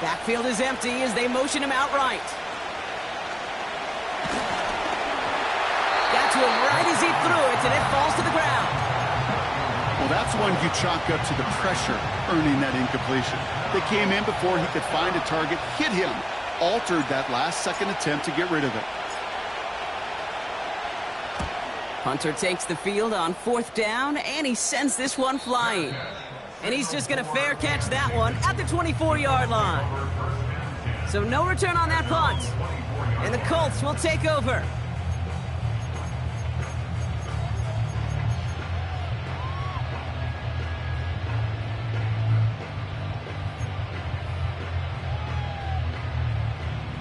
Backfield is empty as they motion him outright. Got to him right as he threw it, and it falls to the ground. Well, that's one you chalk up to the pressure earning that incompletion. They came in before he could find a target, hit him, altered that last-second attempt to get rid of it. Hunter takes the field on 4th down, and he sends this one flying. And he's just going to fair catch that one at the 24-yard line. So no return on that punt. And the Colts will take over.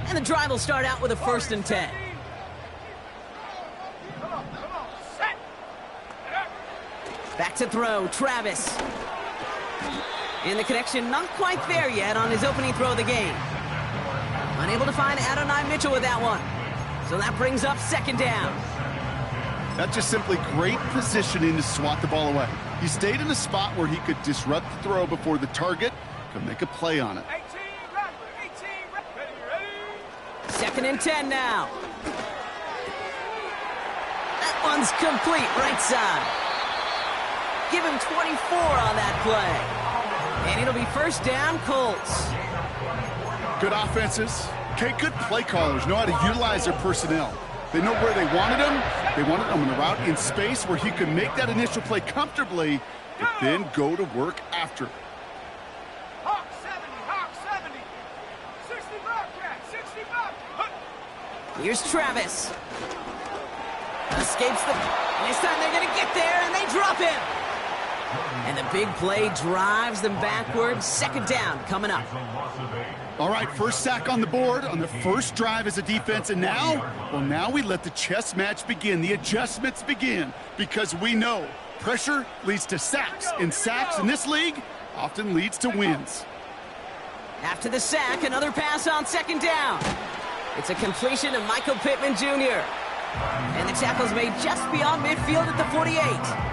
And the drive will start out with a 1st and 10. Back to throw, Travis. And the connection not quite there yet on his opening throw of the game. Unable to find Adonai Mitchell with that one. So that brings up 2nd down. That's just simply great positioning to swat the ball away. He stayed in a spot where he could disrupt the throw before the target could make a play on it. 2nd and 10 now. That one's complete, right side. Give him 24 on that play. And it'll be 1st down, Colts. Good offenses. Okay, good play callers know how to utilize their personnel. They know where they wanted him. They wanted him on the route in space where he could make that initial play comfortably, but then go to work after. Hawk 70, 65, cat, 65. Here's Travis. Escapes the... This time they're going to get there, and they drop him. And the big play drives them backwards. 2nd down coming up. All right, first sack on the board on the first drive as a defense. And now we let the chess match begin. The adjustments begin because we know pressure leads to sacks. And sacks in this league often leads to wins. After the sack, another pass on 2nd down. It's a completion of Michael Pittman Jr. And the tackle's made just beyond midfield at the 48.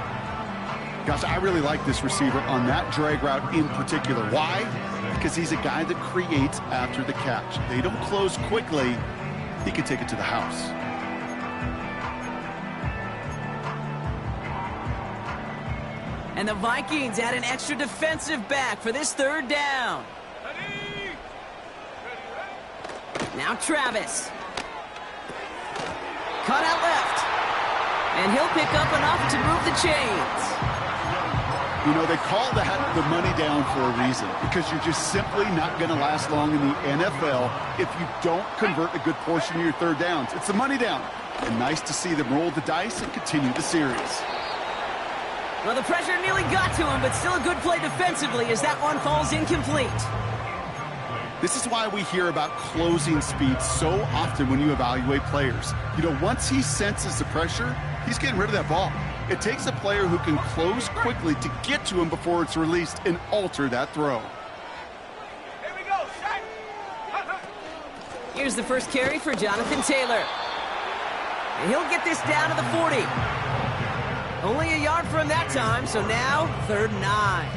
Gosh, I really like this receiver on that drag route in particular. Why? Because he's a guy that creates after the catch. They don't close quickly. He can take it to the house. And the Vikings add an extra defensive back for this 3rd down. Now Travis. Cut out left. And he'll pick up enough to move the chains. You know, they call that the money down for a reason, because you're just simply not going to last long in the NFL if you don't convert a good portion of your 3rd downs. It's the money down. And nice to see them roll the dice and continue the series. Well, the pressure nearly got to him, but still a good play defensively as that one falls incomplete. This is why we hear about closing speed so often when you evaluate players. You know, once he senses the pressure, he's getting rid of that ball. It takes a player who can close quickly to get to him before it's released and alter that throw. Here we go, shot. Here's the first carry for Jonathan Taylor. And he'll get this down to the 40. Only a yard for him that time, so now 3rd and 9.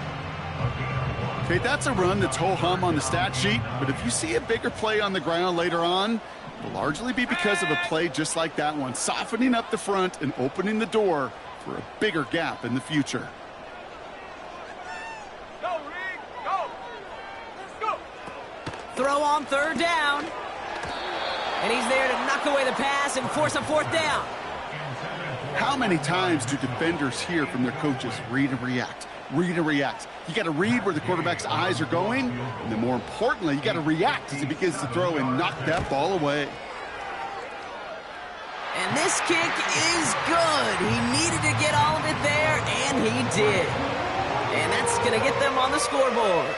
Okay, that's a run that's ho-hum on the stat sheet, but if you see a bigger play on the ground later on, it'll largely be because of a play just like that one, softening up the front and opening the door for a bigger gap in the future. Go, Rick, go. Let's go. Throw on 3rd down. And he's there to knock away the pass and force a 4th down. How many times do defenders hear from their coaches, read and react, read and react? You got to read where the quarterback's eyes are going, and then more importantly, you got to react as he begins to throw and knock that ball away. And this kick is good. He needed to get all of it there, and he did. And that's going to get them on the scoreboard.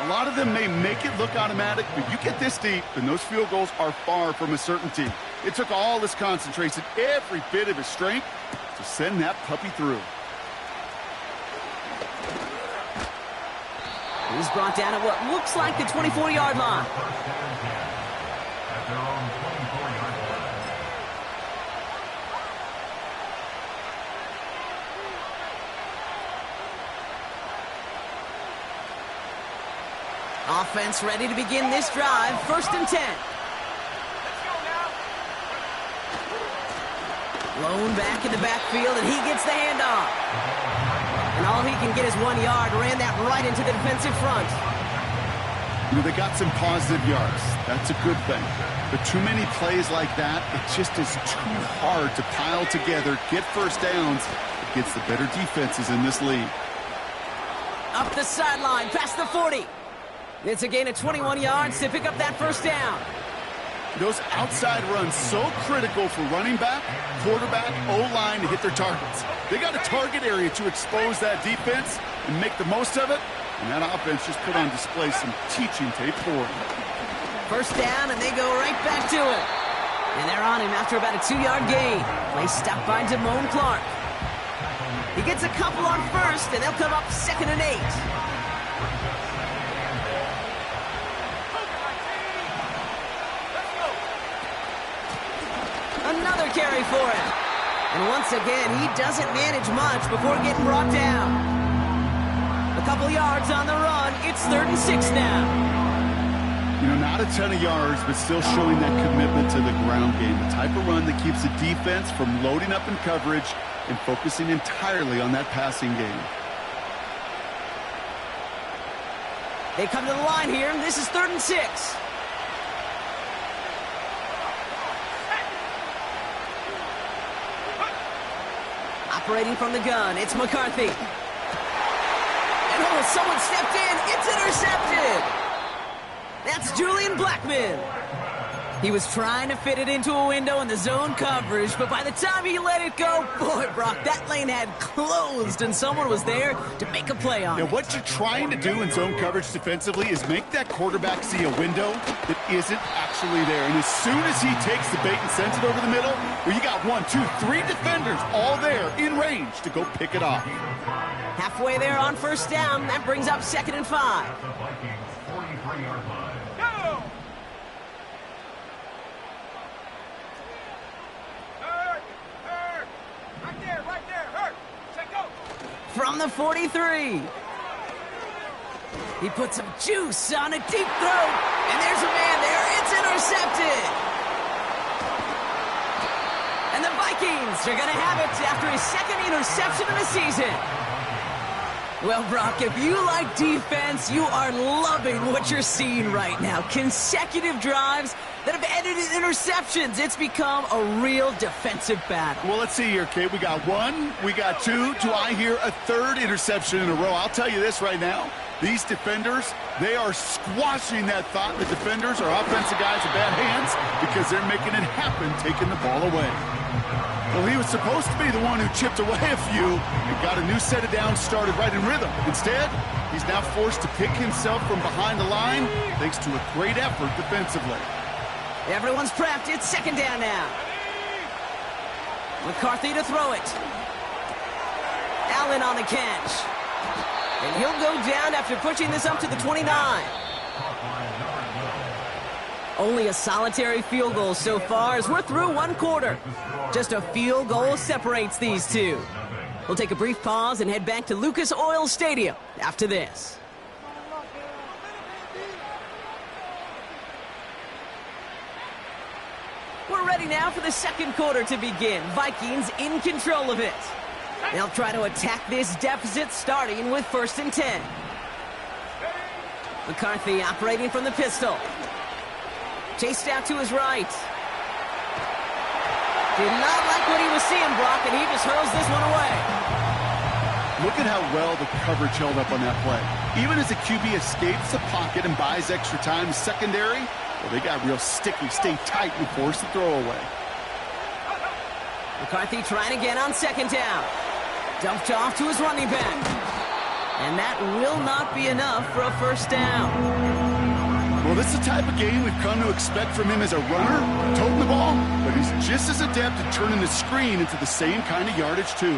A lot of them may make it look automatic, but you get this deep, and those field goals are far from a certainty. It took all his concentration, every bit of his strength, to send that puppy through. He's brought down at what looks like the 24-yard line. Offense ready to begin this drive. 1st and 10. Let's go now. Blown back in the backfield, and he gets the handoff. And all he can get is 1 yard. Ran that right into the defensive front. You know, they got some positive yards. That's a good thing. But too many plays like that, it just is too hard to pile together, get first downs against the better defenses in this league. Up the sideline, past the 40. It's a gain of 21 yards to pick up that 1st down. Those outside runs so critical for running back, quarterback, O-line to hit their targets. They got a target area to expose that defense and make the most of it. And that offense just put on display some teaching tape for them. 1st down, and they go right back to it. And they're on him after about a 2-yard gain. Play stopped by Damone Clark. He gets a couple on 1st, and they'll come up 2nd and 8. Another carry for him. And once again, he doesn't manage much before getting brought down. A couple yards on the run. It's 3rd and 6 now. You know, not a ton of yards, but still showing that commitment to the ground game. The type of run that keeps the defense from loading up in coverage and focusing entirely on that passing game. They come to the line here, and this is 3rd and 6. Operating from the gun, it's McCarthy. And oh, someone stepped in. It's intercepted. That's Julian Blackman. He was trying to fit it into a window in the zone coverage, but by the time he let it go, boy, Brock, that lane had closed, and someone was there to make a play on it. What you're trying to do in zone coverage defensively is make that quarterback see a window that isn't actually there. And as soon as he takes the bait and sends it over the middle, well, you got 1, 2, 3 defenders all there in range to go pick it off. Halfway there on 1st down. That brings up 2nd and 5. Go! Hurt! Right there, hurt! Check go! From the 43. He puts some juice on a deep throw, and there's a man there. It's intercepted. And the Vikings are going to have it after his 2nd interception of the season. Well, Brock, if you like defense, you are loving what you're seeing right now. Consecutive drives that have ended in interceptions. It's become a real defensive battle. Well, let's see here, Kate. We got 1, we got 2. Do I hear a 3rd interception in a row? I'll tell you this right now. These defenders, they are squashing that thought. The defenders are offensive guys in bad hands because they're making it happen, taking the ball away. Well, he was supposed to be the one who chipped away a few and got a new set of downs started right in rhythm. Instead, he's now forced to pick himself from behind the line thanks to a great effort defensively. Everyone's prepped. It's 2nd down now. McCarthy to throw it. Allen on the catch. And he'll go down after pushing this up to the 29. Only a solitary field goal so far as we're through 1 quarter. Just a field goal separates these two. We'll take a brief pause and head back to Lucas Oil Stadium after this. We're ready now for the 2nd quarter to begin. Vikings in control of it. They'll try to attack this deficit starting with 1st and 10. McCarthy operating from the pistol. Chased out to his right. Did not like what he was seeing, Brock, and he just hurls this one away. Look at how well the coverage held up on that play. Even as the QB escapes the pocket and buys extra time, secondary, well, they got real sticky, stay tight, and force the throw away. McCarthy trying again on 2nd down. Dumped off to his running back. And that will not be enough for a 1st down. Well, this is the type of game we've come to expect from him as a runner, toting the ball, but he's just as adept at turning the screen into the same kind of yardage, too.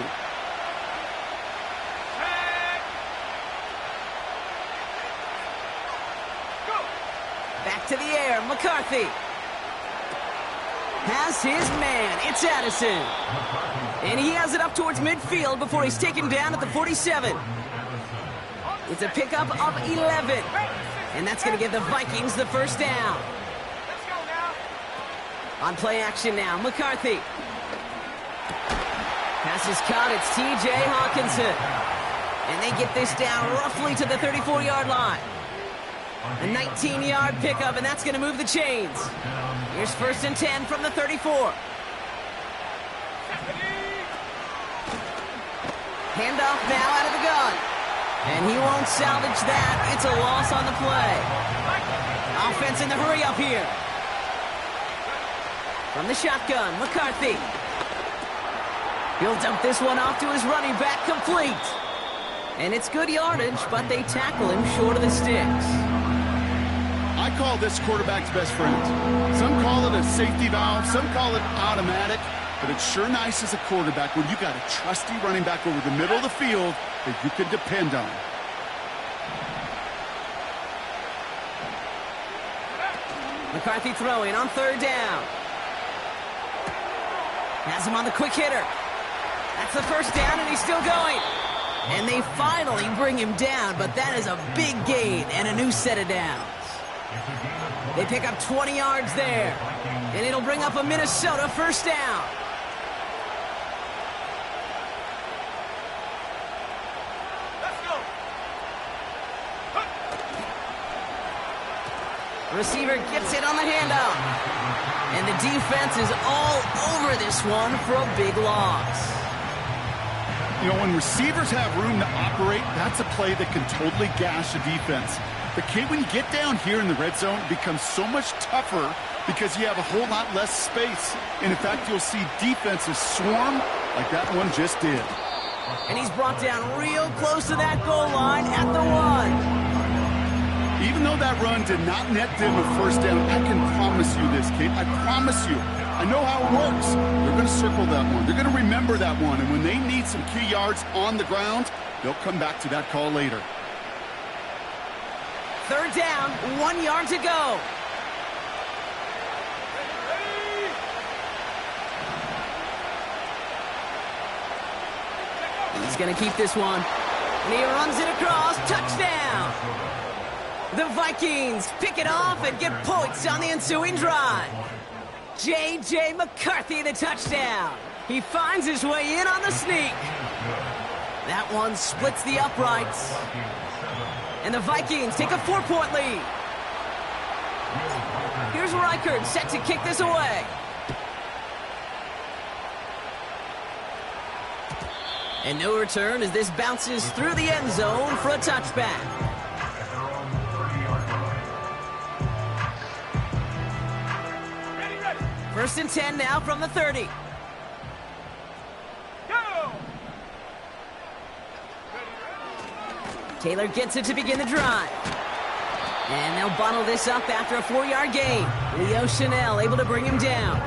Back to the air, McCarthy. Has his man, it's Addison. And he has it up towards midfield before he's taken down at the 47. It's a pickup of 11. And that's going to give the Vikings the first down. Let's go now. On play action now, McCarthy. Pass is caught, it's T.J. Hawkinson. And they get this down roughly to the 34-yard line. A 19-yard pickup, and that's going to move the chains. Here's 1st and 10 from the 34. Handoff now out of the gun. And he won't salvage that. It's a loss on the play. Offense in the hurry up here. From the shotgun, McCarthy. He'll dump this one off to his running back, complete. And it's good yardage, but they tackle him short of the sticks. I call this quarterback's best friend. Some call it a safety valve, some call it automatic, but it's sure nice as a quarterback when you got a trusty running back over the middle of the field that you can depend on. McCarthy throwing on 3rd down. Has him on the quick hitter. That's the first down, and he's still going. And they finally bring him down, but that is a big gain and a new set of downs. They pick up 20 yards there, and it'll bring up a Minnesota first down. Let's go. Receiver gets it on the handoff. And the defense is all over this one for a big loss. You know, when receivers have room to operate, that's a play that can totally gash a defense. But Kate, when you get down here in the red zone, it becomes so much tougher because you have a whole lot less space. And in fact, you'll see defenses swarm like that one just did. And he's brought down real close to that goal line at the 1. Even though that run did not net them a first down, I can promise you this, Kate. I promise you. I know how it works. They're going to circle that one. They're going to remember that one. And when they need some key yards on the ground, they'll come back to that call later. 3rd down, 1 yard to go. He's going to keep this one. And he runs it across. Touchdown. The Vikings pick it off and get points on the ensuing drive. J.J. McCarthy, the touchdown. He finds his way in on the sneak. That one splits the uprights. And the Vikings take a 4-point lead. Here's Reichert set to kick this away. And no return as this bounces through the end zone for a touchback. Ready. 1st and 10 now from the 30. Go! Taylor gets it to begin the drive. And they'll bottle this up after a 4-yard gain. Leo Chanel able to bring him down.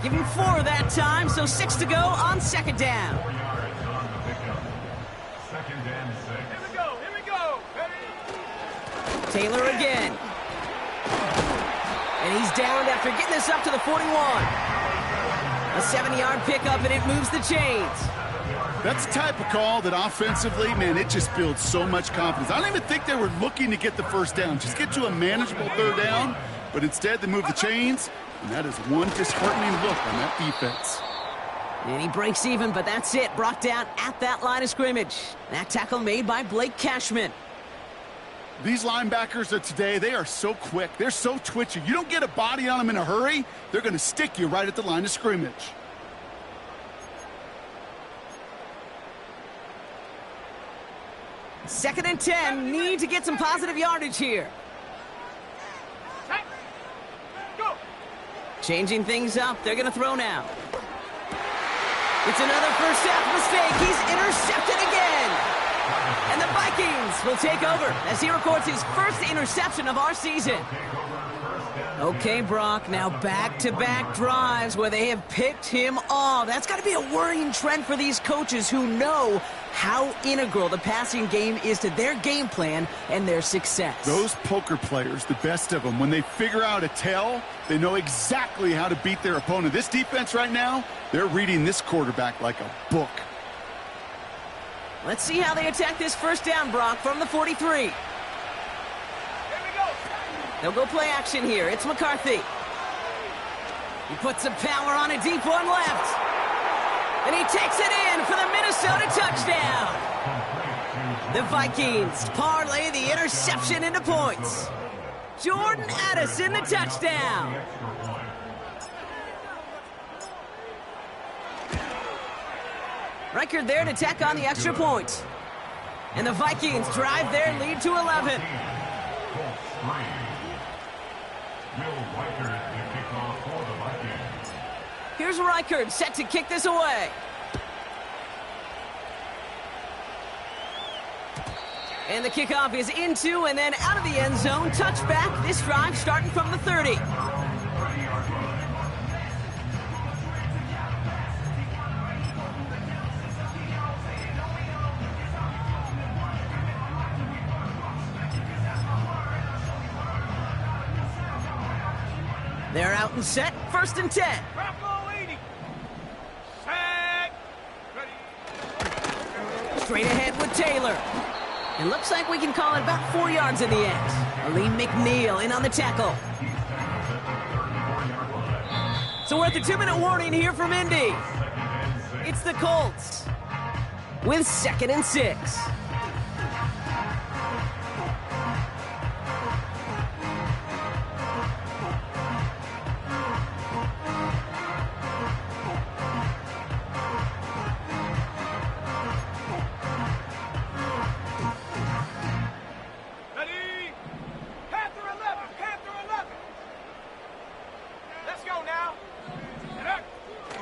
Give him 4 that time, so 6 to go on 2nd down. Here we go. Ready? Taylor again. And he's downed after getting this up to the 41. A 7-yard pickup, and it moves the chains. That's the type of call that offensively, man, it just builds so much confidence. I don't even think they were looking to get the first down. Just get to a manageable 3rd down, but instead they move the chains, and that is one disheartening look on that defense. And he breaks even, but that's it. Brought down at that line of scrimmage. That tackle made by Blake Cashman. These linebackers of today, they are so quick. They're so twitchy. You don't get a body on them in a hurry, they're going to stick you right at the line of scrimmage. Second and 10, need to get some positive yardage here. Go! Changing things up, they're going to throw now. It's another first half mistake. He's intercepted again. And the Vikings will take over as he records his first interception of our season. Okay, Brock, now back-to-back drives where they have picked him off. That's got to be a worrying trend for these coaches who know how integral the passing game is to their game plan and their success. Those poker players, the best of them, when they figure out a tell, they know exactly how to beat their opponent. This defense right now, they're reading this quarterback like a book. Let's see how they attack this first down, Brock, from the 43. They'll go play action here. It's McCarthy. He puts some power on a deep one left. And he takes it in for the Minnesota touchdown. The Vikings parlay the interception into points. Jordan Addison, the touchdown. Reichard there to tack on the extra point. And the Vikings drive their lead to 11. Here's Reichard set to kick this away. And the kickoff is into and then out of the end zone. Touchback. This drive starting from the 30. They're out and set. 1st and 10. Straight ahead with Taylor. It looks like we can call it about 4 yards in the end. Aleem McNeil in on the tackle. So we're at the 2-minute warning here from Indy. It's the Colts with 2nd and 6.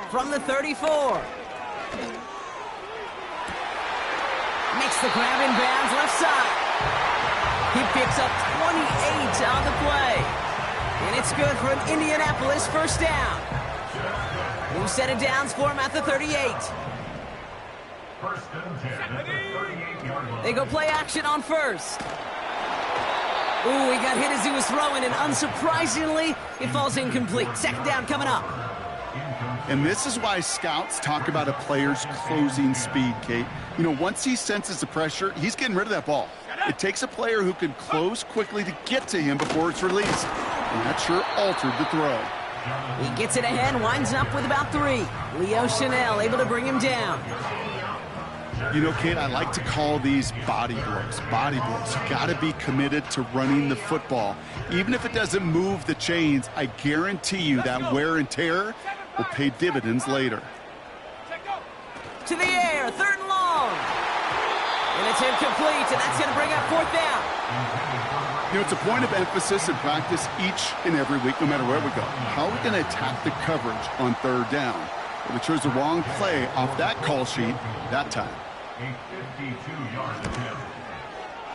From the 34. Makes the grab in bounds left side. He picks up 28 on the play. And it's good for an Indianapolis 1st down. New set of downs for him at the 38. They go play action on 1st. Ooh, he got hit as he was throwing, and unsurprisingly, it falls incomplete. 2nd down coming up. And this is why scouts talk about a player's closing speed, Kate. You know, once he senses the pressure, he's getting rid of that ball. It takes a player who can close quickly to get to him before it's released. And that sure altered the throw. He gets it ahead, winds up with about 3. Leo Chanel able to bring him down. You know, Kate, I like to call these body blows. Body blows. You got to be committed to running the football. Even if it doesn't move the chains, I guarantee you that wear and tear will pay dividends later. To the air, 3rd and long. And it's incomplete, and that's going to bring up 4th down. You know, it's a point of emphasis in practice each and every week, no matter where we go. How are we going to attack the coverage on 3rd down? Well, we chose the wrong play off that call sheet that time.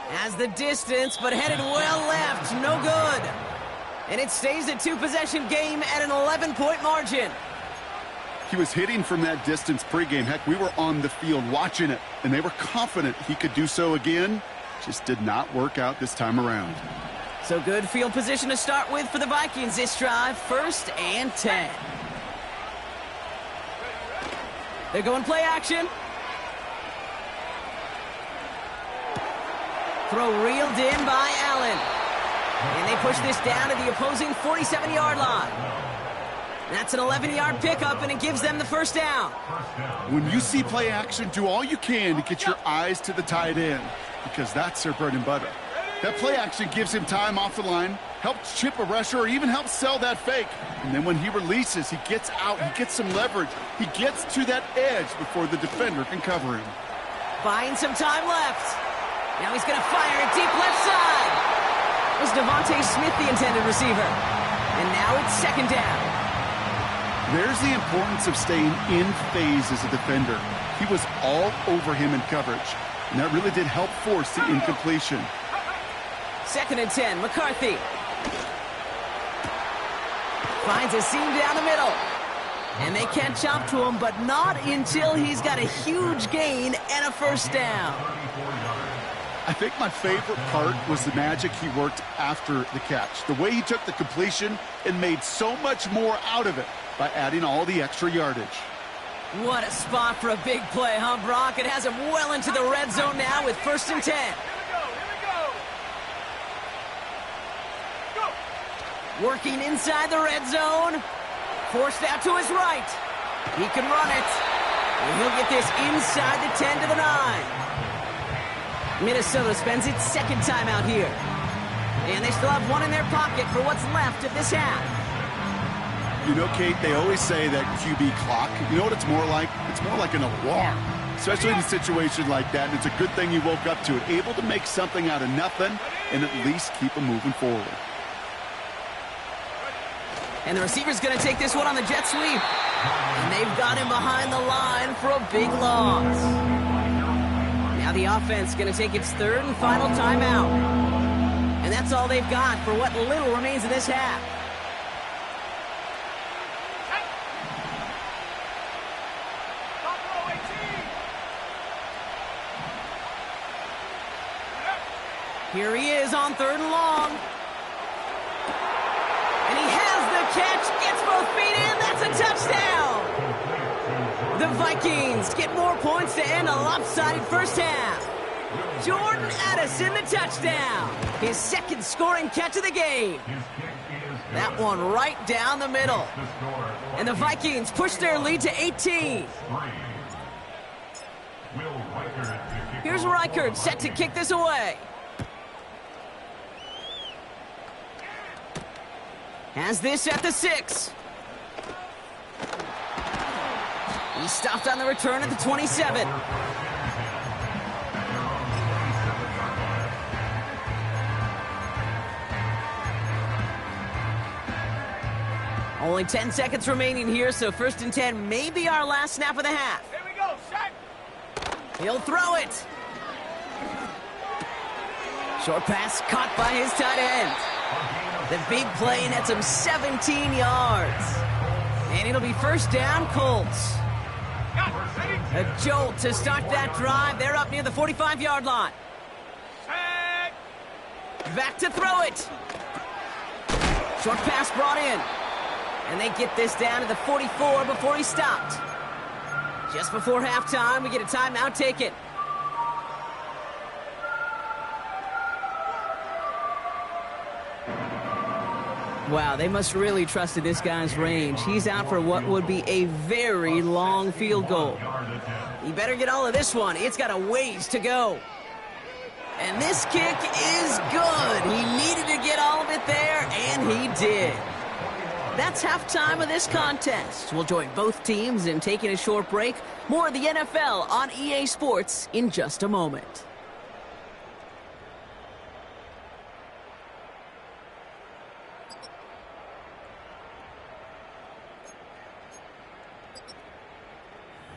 Has the distance, but headed well left. No good. And it stays a 2-possession game at an 11-point margin. He was hitting from that distance pregame. Heck, we were on the field watching it, and they were confident he could do so again. Just did not work out this time around. So good field position to start with for the Vikings this drive. 1st and 10. They're going play action. Throw reeled in by Allen. And they push this down to the opposing 47-yard line. That's an 11-yard pickup, and it gives them the 1st down. When you see play action, do all you can to get your eyes to the tight end, because that's their bread and butter. That play action gives him time off the line, helps chip a rusher, or even helps sell that fake. And then when he releases, he gets out, he gets some leverage. He gets to that edge before the defender can cover him. Buying some time left. Now he's going to fire it deep left side. Was Devontae Smith the intended receiver? And now it's 2nd down. There's the importance of staying in phase as a defender. He was all over him in coverage, and that really did help force the incompletion. 2nd and 10, McCarthy. Finds a seam down the middle. And they catch up to him, but not until he's got a huge gain and a 1st down. I think my favorite part was the magic he worked after the catch. The way he took the completion and made so much more out of it by adding all the extra yardage. What a spot for a big play, huh, Brock? It has him well into the red zone now with 1st and 10. Here we go. Working inside the red zone. Forced out to his right. He can run it. And he'll get this inside the 10 to the 9. Minnesota spends its second time out here. And they still have one in their pocket for what's left of this half. You know, Kate, they always say that QB clock, you know what it's more like? It's more like an alarm, especially in a situation like that. And it's a good thing you woke up to it, able to make something out of nothing and at least keep them moving forward. And the receiver's going to take this one on the jet sweep. And they've got him behind the line for a big loss. Now the offense going to take its third and final timeout. And that's all they've got for what little remains in this half. Here he is on 3rd and long. And he has the catch, gets both feet in, that's a touchdown! The Vikings get more points to end a lopsided first half. Jordan Addison, the touchdown. His second scoring catch of the game. That one right down the middle. And the Vikings push their lead to 18. Here's Reichert set to kick this away. Has this at the 6. He stopped on the return at the 27. Only 10 seconds remaining here, so 1st and 10 may be our last snap of the half. Here we go, set. He'll throw it. Short pass caught by his tight end. The big play nets him 17 yards. And it'll be 1st down, Colts. A jolt to start that drive. They're up near the 45-yard line. Set. Back to throw it. Short pass brought in. And they get this down to the 44 before he stopped. Just before halftime, we get a timeout taken. Wow, they must really trusted this guy's range. He's out for what would be a very long field goal. He better get all of this one. It's got a ways to go. And this kick is good. He needed to get all of it there, and he did. That's halftime of this contest. We'll join both teams in taking a short break. More of the NFL on EA Sports in just a moment.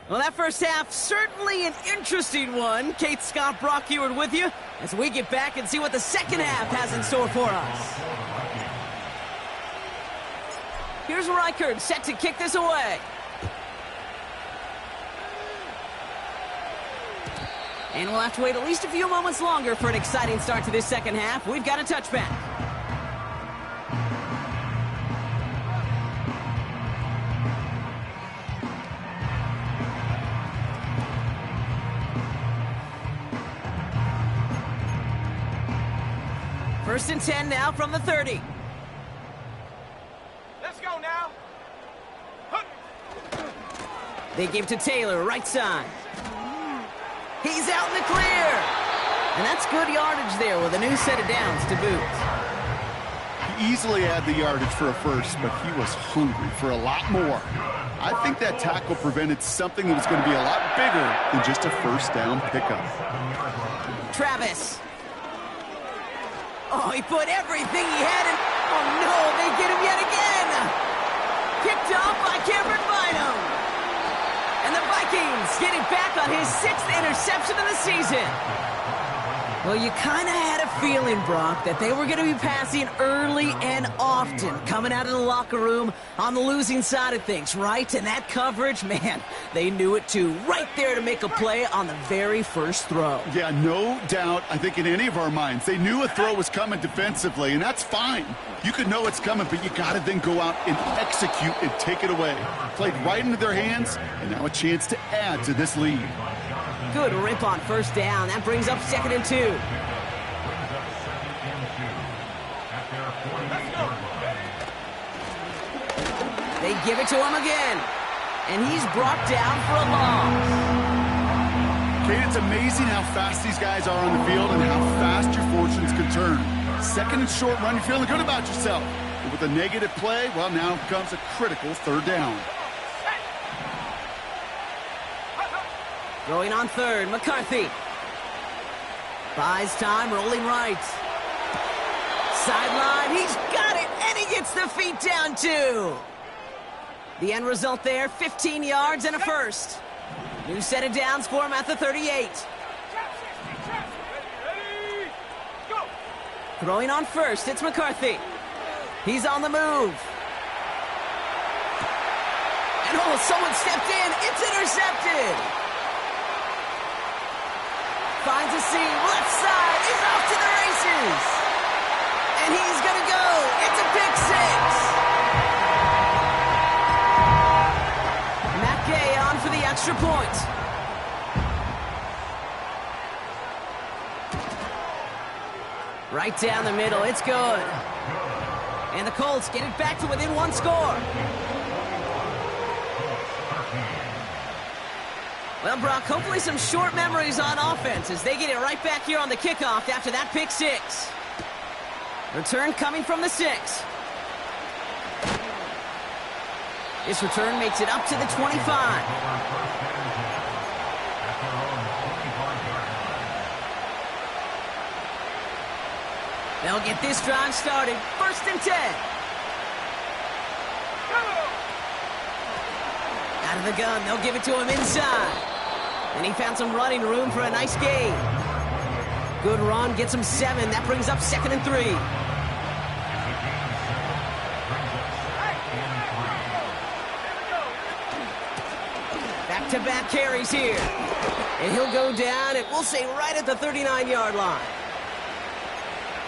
Well, that first half, certainly an interesting one. Kate, Scott, Brock Eward with you as we get back and see what the second half has in store for us. Here's Reichert set to kick this away. And we'll have to wait at least a few moments longer for an exciting start to this second half. We've got a touchback. First and 10 now from the 30. Let's go now. They give to Taylor, right side. He's out in the clear. And that's good yardage there with a new set of downs to boot. He easily had the yardage for a first, but he was hungry for a lot more. I think that tackle prevented something that was going to be a lot bigger than just a first down pickup. Travis. Oh, he put everything he had in. Oh, no, they get him yet again. Picked off by Cameron Bynum. And the Vikings getting back on his 6th interception of the season. Well, you kind of had a feeling, Brock, that they were going to be passing early and often coming out of the locker room on the losing side of things, right? And that coverage, man, they knew it too. Right there to make a play on the very first throw. Yeah, no doubt, I think in any of our minds, they knew a throw was coming defensively, and that's fine. You could know it's coming, but you got to then go out and execute and take it away. Played right into their hands, and now a chance to add to this lead. Good rip on first down. That brings up 2nd and 2. They give it to him again. And he's brought down for a loss. Kate, it's amazing how fast these guys are on the field and how fast your fortunes can turn. Second and short run, you're feeling good about yourself. But with a negative play, well, now comes a critical third down. Going on third, McCarthy. Buys time, rolling right. Sideline, he's got it, and he gets the feet down too. The end result there, 15 yards and a first. New set of downs for him at the 38. Throwing on first, it's McCarthy. He's on the move. And oh, someone stepped in. It's intercepted. Finds a seam, left side, is off to the races. And he's going to go. It's a pick six. Matt Gay on for the extra point. Right down the middle, it's good. And the Colts get it back to within one score. Well, Brock, hopefully some short memories on offense as they get it right back here on the kickoff after that pick six. Return coming from the 6. This return makes it up to the 25. They'll get this drive started. First and 10. Out of the gun, they'll give it to him inside. And he found some running room for a nice gain. Good run, gets him 7. That brings up 2nd and 3. Back-to-back carries here. And he'll go down, and we'll say right at the 39-yard line.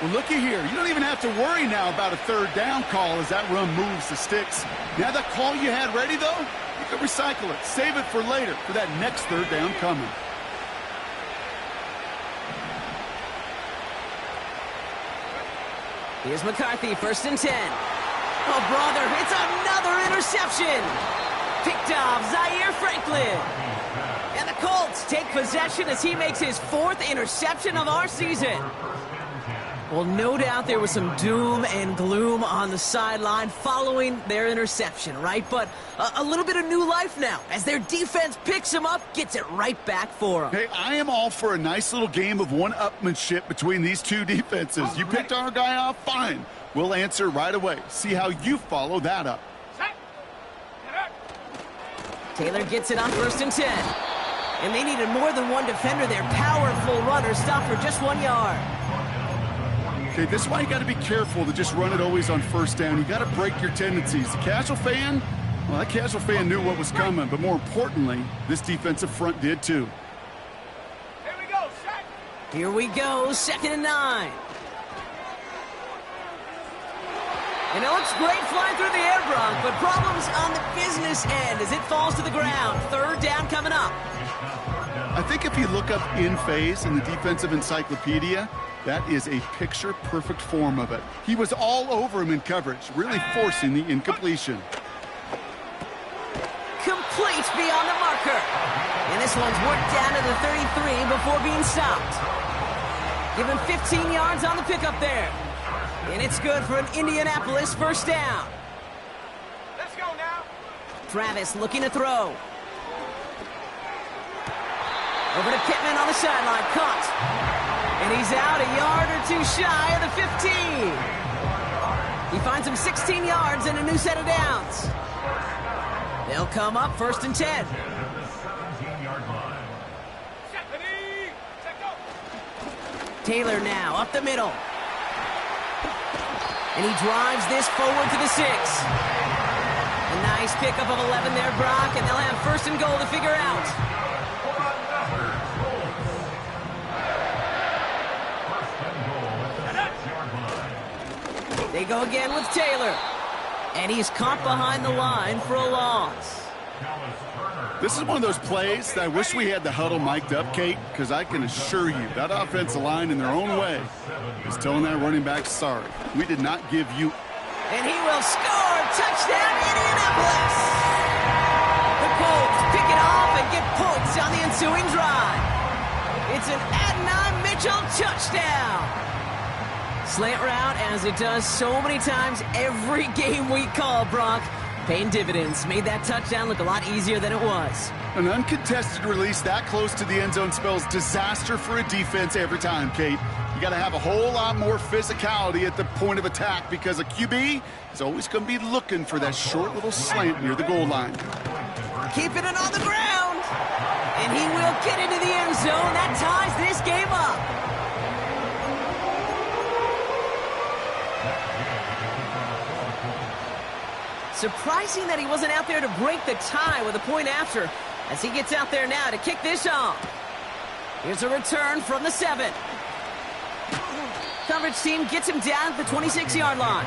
Well, looky here. You don't even have to worry now about a third down call as that run moves the sticks. Now that call you had ready, though, you can recycle it. Save it for later for that next third down coming. Here's McCarthy, 1st and 10. Oh, brother, it's another interception. Picked off Zaire Franklin. And the Colts take possession as he makes his 4th interception of our season. Well, no doubt there was some doom and gloom on the sideline following their interception, right? But a little bit of new life now as their defense picks him up, gets it right back for him. Hey, I am all for a nice little game of one-upmanship between these two defenses. You picked our guy off, fine. We'll answer right away. See how you follow that up. Taylor gets it on 1st and 10. And they needed more than one defender. Their powerful runner stopped for just 1 yard. Okay, this is why you got to be careful to just run it always on 1st down. You got to break your tendencies. The casual fan, well, that casual fan knew what was coming, but more importantly, this defensive front did too. Here we go, set. Here we go, 2nd and 9. And it looks great flying through the air, Brock, but problems on the business end as it falls to the ground. 3rd down coming up. I think if you look up in phase in the defensive encyclopedia, that is a picture-perfect form of it. He was all over him in coverage, really forcing the incompletion. Complete beyond the marker. And this one's worked down to the 33 before being stopped. Give him 15 yards on the pickup there. And it's good for an Indianapolis 1st down. Let's go now. Travis looking to throw. Over to Pittman on the sideline. Caught. And he's out a yard or 2 shy of the 15. He finds him 16 yards and a new set of downs. They'll come up 1st and 10. Taylor now up the middle. And he drives this forward to the 6. A nice pickup of 11 there, Brock, and they'll have 1st and goal to figure out. They go again with Taylor. And he's caught behind the line for a loss. This is one of those plays that I wish we had the huddle mic'd up, Kate, because I can assure you that offensive line in their own way is telling that running back, sorry, we did not give you. And he will score. Touchdown, Indianapolis. The Colts pick it off and get points on the ensuing drive. It's an Adonai Mitchell touchdown. Slant route, as it does so many times every game we call, Brock. Paying dividends. Made that touchdown look a lot easier than it was. An uncontested release that close to the end zone spells disaster for a defense every time, Kate. You got to have a whole lot more physicality at the point of attack because a QB is always going to be looking for that short little slant near the goal line. Keeping it on the ground. And he will get into the end zone. That ties this game up. Surprising that he wasn't out there to break the tie with a point after, as he gets out there now to kick this off. Here's a return from the 7. Coverage team gets him down at the 26-yard line.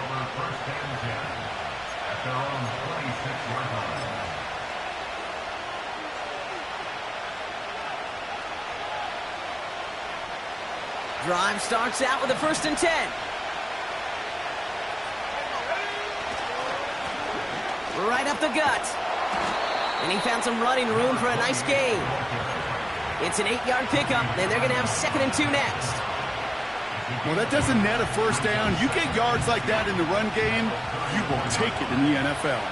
Drive starts out with a 1st and 10. Right up the gut. And he found some running room for a nice gain. It's an 8-yard pickup, and they're going to have 2nd and 2 next. Well, that doesn't net a first down. You get yards like that in the run game, you will take it in the NFL.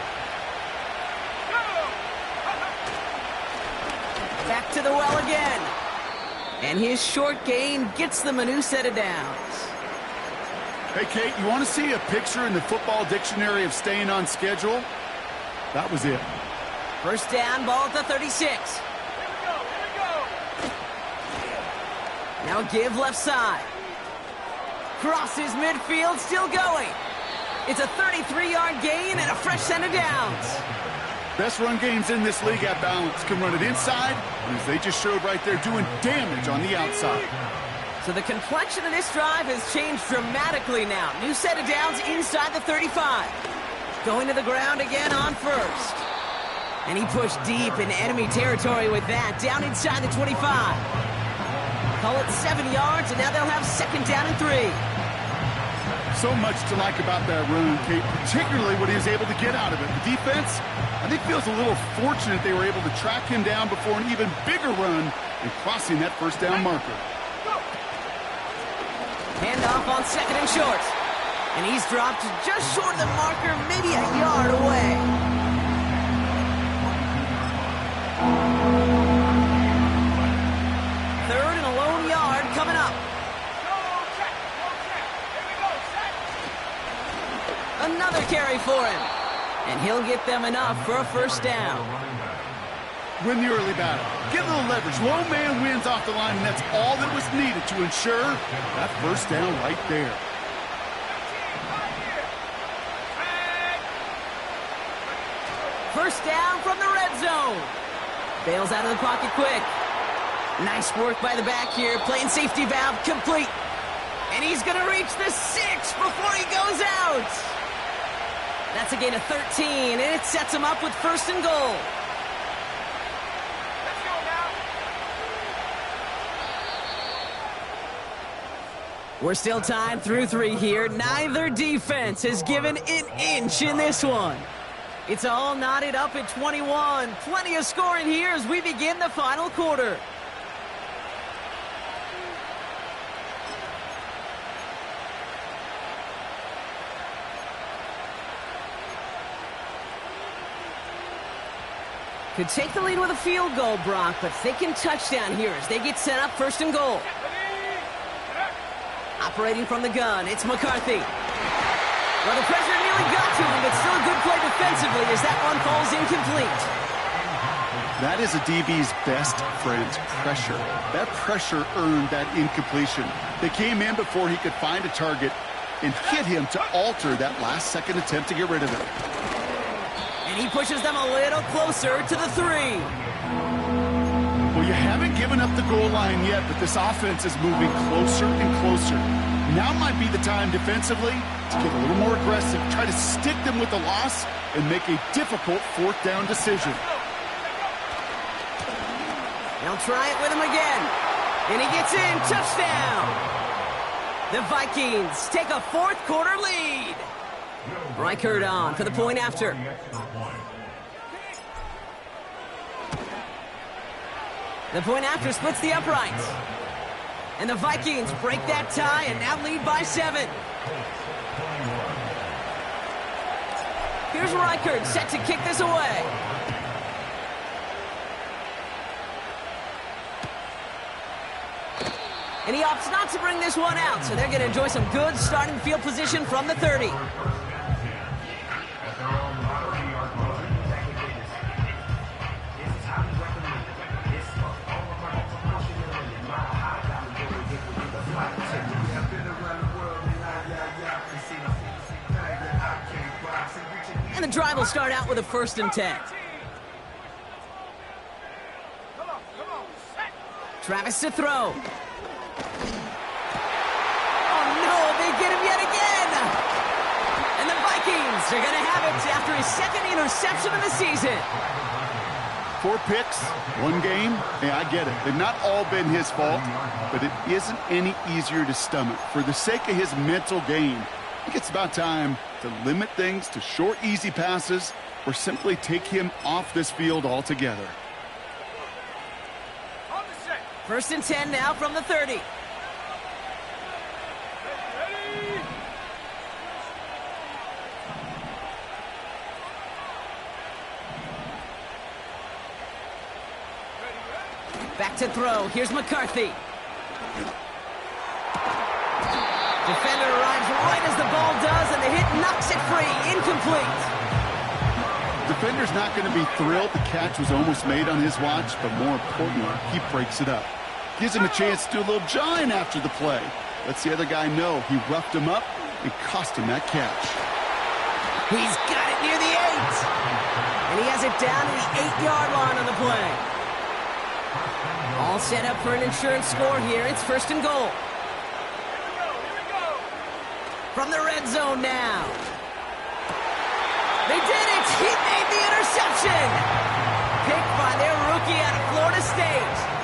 Back to the well again. And his short gain gets them a new set of downs. Hey, Kate, you want to see a picture in the football dictionary of staying on schedule? That was it. First down, ball at the 36. Here we go. Now give left side. Crosses midfield, still going. It's a 33-yard gain and a fresh set of downs. Best run games in this league at balance. Can run it inside, and as they just showed right there, doing damage on the outside. So the complexion of this drive has changed dramatically now. New set of downs inside the 35. Going to the ground again on 1st. And he pushed deep in enemy territory with that. Down inside the 25. Call it 7 yards, and now they'll have 2nd down and 3. So much to like about that run, Kate, particularly what he was able to get out of it. The defense, I think, feels a little fortunate they were able to track him down before an even bigger run and crossing that 1st down marker. Handoff on 2nd and short. And he's dropped just short of the marker, maybe a yard away. Third and a lone yard coming up. Check. Here we go, set. Another carry for him. And he'll get them enough for a 1st down. Win the early battle. Get a little leverage. Low man wins off the line, and that's all that was needed to ensure that 1st down right there. First down from the red zone. Bails out of the pocket quick. Nice work by the back here. Playing safety valve complete. And he's going to reach the 6 before he goes out. That's a gain of 13, and it sets him up with 1st and goal. Let's go now. We're still tied through 3 here. Neither defense has given an inch in this one. It's all knotted up at 21. Plenty of scoring here as we begin the final quarter. Could take the lead with a field goal, Brock, but thinking touchdown here as they get set up 1st and goal. Operating from the gun, it's McCarthy. Well, the pressure nearly got to him, but still a good play defensively as that one falls incomplete. That is a DB's best friend, pressure. That pressure earned that incompletion. They came in before he could find a target and hit him to alter that last-second attempt to get rid of it. And he pushes them a little closer to the 3. Well, you haven't given up the goal line yet, but this offense is moving closer and closer. Now might be the time defensively to get a little more aggressive, try to stick them with the loss, and make a difficult 4th down decision. They'll try it with him again. And he gets in. Touchdown. The Vikings take a fourth quarter lead. Reichert on for the point after. The point after splits the uprights. And the Vikings break that tie and now lead by 7. Here's Reichert set to kick this away. And he opts not to bring this one out, so they're going to enjoy some good starting field position from the 30. And the drive will start out with a 1st and 10. Travis to throw. Oh no, they get him yet again! And the Vikings are going to have it after his 2nd interception of the season. 4 picks, 1 game. Yeah, I get it. They've not all been his fault, but it isn't any easier to stomach. For the sake of his mental game, I think it's about time to limit things to short, easy passes or simply take him off this field altogether. 1st and 10 now from the 30. Back to throw. Here's McCarthy. Defender arrives right as the ball does, and the hit knocks it free. Incomplete. Defender's not going to be thrilled the catch was almost made on his watch, but more importantly, he breaks it up. Gives him a chance to do a little jawing after the play. Lets the other guy know he roughed him up and cost him that catch. He's got it near the 8. And he has it down to the 8-yard line on the play. All set up for an insurance score here. It's 1st and goal. From the red zone now. They did it! He made the interception! Picked by their rookie out of Florida State.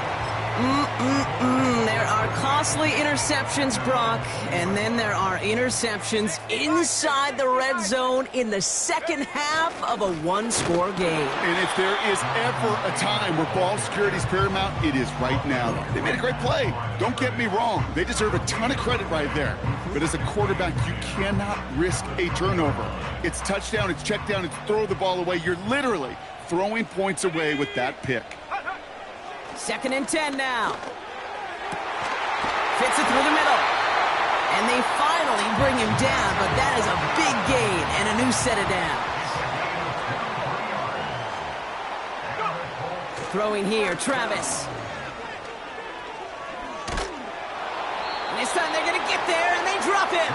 There are costly interceptions, Brock, and then there are interceptions inside the red zone in the second half of a 1-score game. And if there is ever a time where ball security is paramount, it is right now. They made a great play. Don't get me wrong. They deserve a ton of credit right there. But as a quarterback, you cannot risk a turnover. It's touchdown, it's check down, it's throw the ball away. You're literally throwing points away with that pick. 2nd and 10 now. Fits it through the middle. And they finally bring him down, but that is a big gain and a new set of downs. Throwing here, Travis. And this time they're going to get there, and they drop him.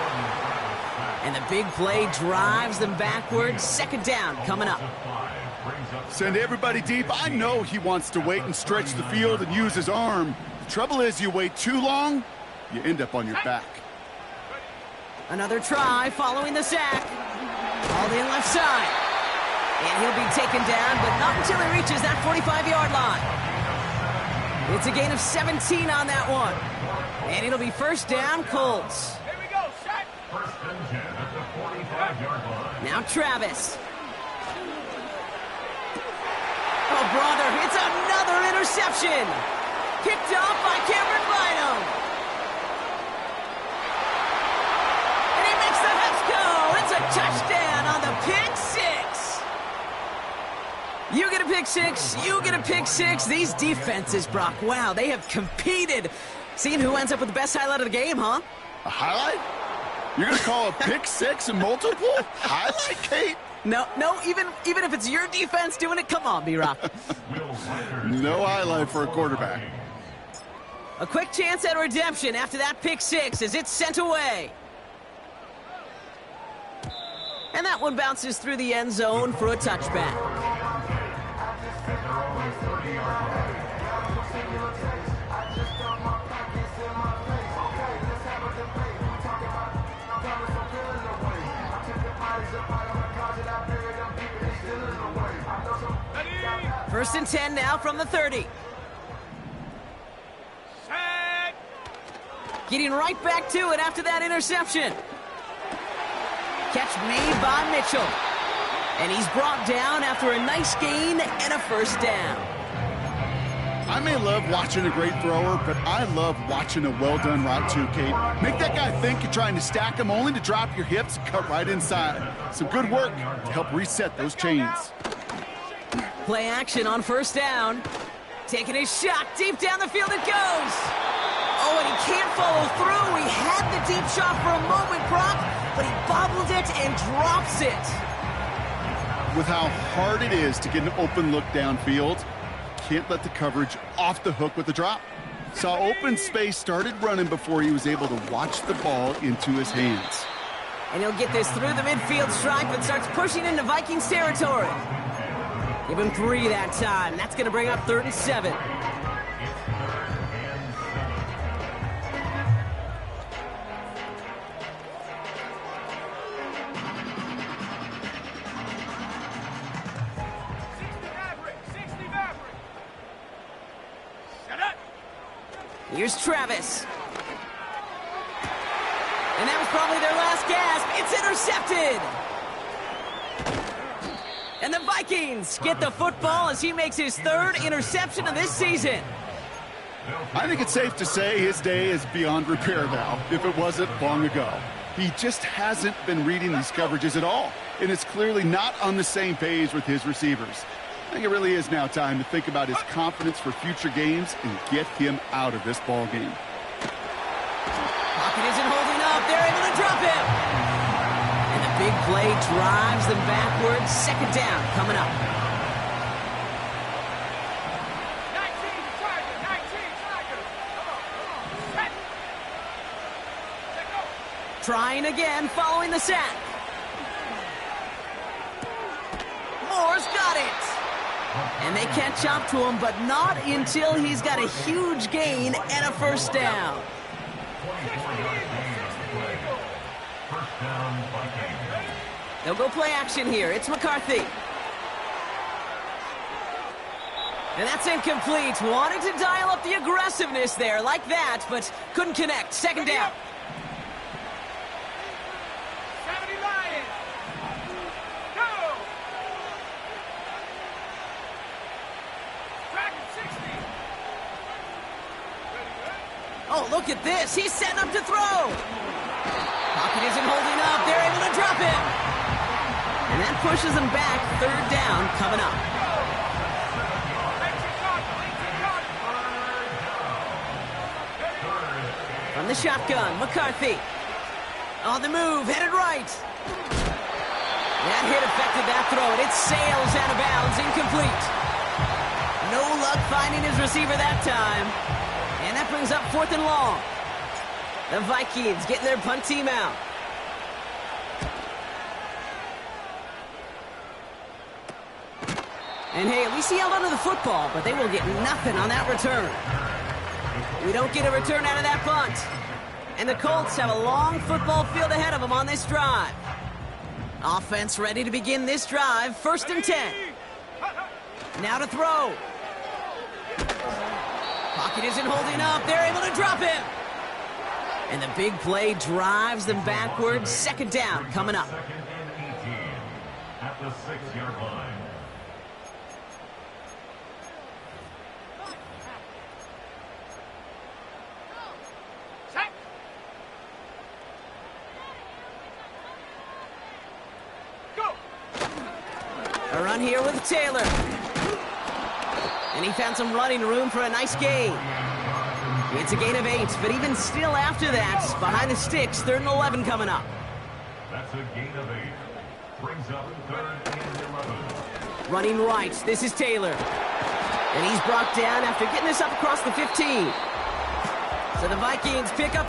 And the big play drives them backwards. 2nd down coming up. Send everybody deep. I know he wants to wait and stretch the field and use his arm. The trouble is, you wait too long, you end up on your back. Another try following the sack. Hauled in left side. And he'll be taken down, but not until he reaches that 45-yard line. It's a gain of 17 on that one. And it'll be 1st down, Colts. Here we go, set. Now Travis. Oh, brother, it's another interception. Picked off by Cameron Bynum. And he makes the Hets go. It's a touchdown on the pick 6. You get a pick 6. You get a pick 6. These defenses, Brock, wow, they have competed. Seeing who ends up with the best highlight of the game, huh? A highlight? You're going to call a pick 6 and multiple? Highlight, Kate? No, even if it's your defense doing it, come on, B-Rock. No highlight for a quarterback. A quick chance at redemption after that pick 6 as it's sent away. And that one bounces through the end zone for a touchback. First and 10 now from the 30. Getting right back to it after that interception. Catch made by Mitchell. And he's brought down after a nice gain and a first down. I may love watching a great thrower, but I love watching a well-done route too, Kate. Make that guy think you're trying to stack him only to drop your hips, cut right inside. Some good work to help reset those chains. Play action on first down. Taking his shot deep down the field it goes. Oh, and he can't follow through. He had the deep shot for a moment, Brock, but he bobbled it and drops it. With how hard it is to get an open look downfield, can't let the coverage off the hook with the drop. Saw open space, started running before he was able to watch the ball into his hands. And he'll get this through the midfield stripe and starts pushing into Vikings territory. Give him 3 that time. That's going to bring up 3rd and 7. Here's Travis. And that was probably their last gasp. It's intercepted. And the Vikings get the football as he makes his 3rd interception of this season. I think it's safe to say his day is beyond repair now, if it wasn't long ago. He just hasn't been reading these coverages at all, and it's clearly not on the same page with his receivers. I think it really is now time to think about his confidence for future games and get him out of this ball game. Pocket isn't holding up. They're able to drop him. And the big play drives them backwards. 2nd down coming up. 19 Tigers. Come on. Set. Go. Trying again following the sack. Moore's got it. And they catch up to him, but not until he's got a huge gain and a first down. They'll go play action here. It's McCarthy. And that's incomplete. Wanted to dial up the aggressiveness there like that, but couldn't connect. 2nd down. 70 Lions. Go. Oh, look at this. He's setting up to throw. Pocket isn't holding up. They're able to drop him. And that pushes them back. 3rd down coming up. From the shotgun, McCarthy. On the move, headed right. That hit affected that throw, and it sails out of bounds, incomplete. No luck finding his receiver that time. And that brings up 4th and long. The Vikings getting their punt team out. And hey, at least he held onto the football, but they will get nothing on that return. We don't get a return out of that punt. And the Colts have a long football field ahead of them on this drive. Offense ready to begin this drive. 1st and 10. Now to throw. Pocket isn't holding up. They're able to drop him. And the big play drives them backwards. 2nd down coming up. 2nd and 18 at the 6-yard line. Set. Go. A run here with Taylor. And he found some running room for a nice gain. It's a gain of 8, but even still after that, behind the sticks, 3rd and 11 coming up. That's a gain of 8. Brings up 3rd and 11. Running right, this is Taylor. And he's brought down after getting this up across the 15. So the Vikings pick up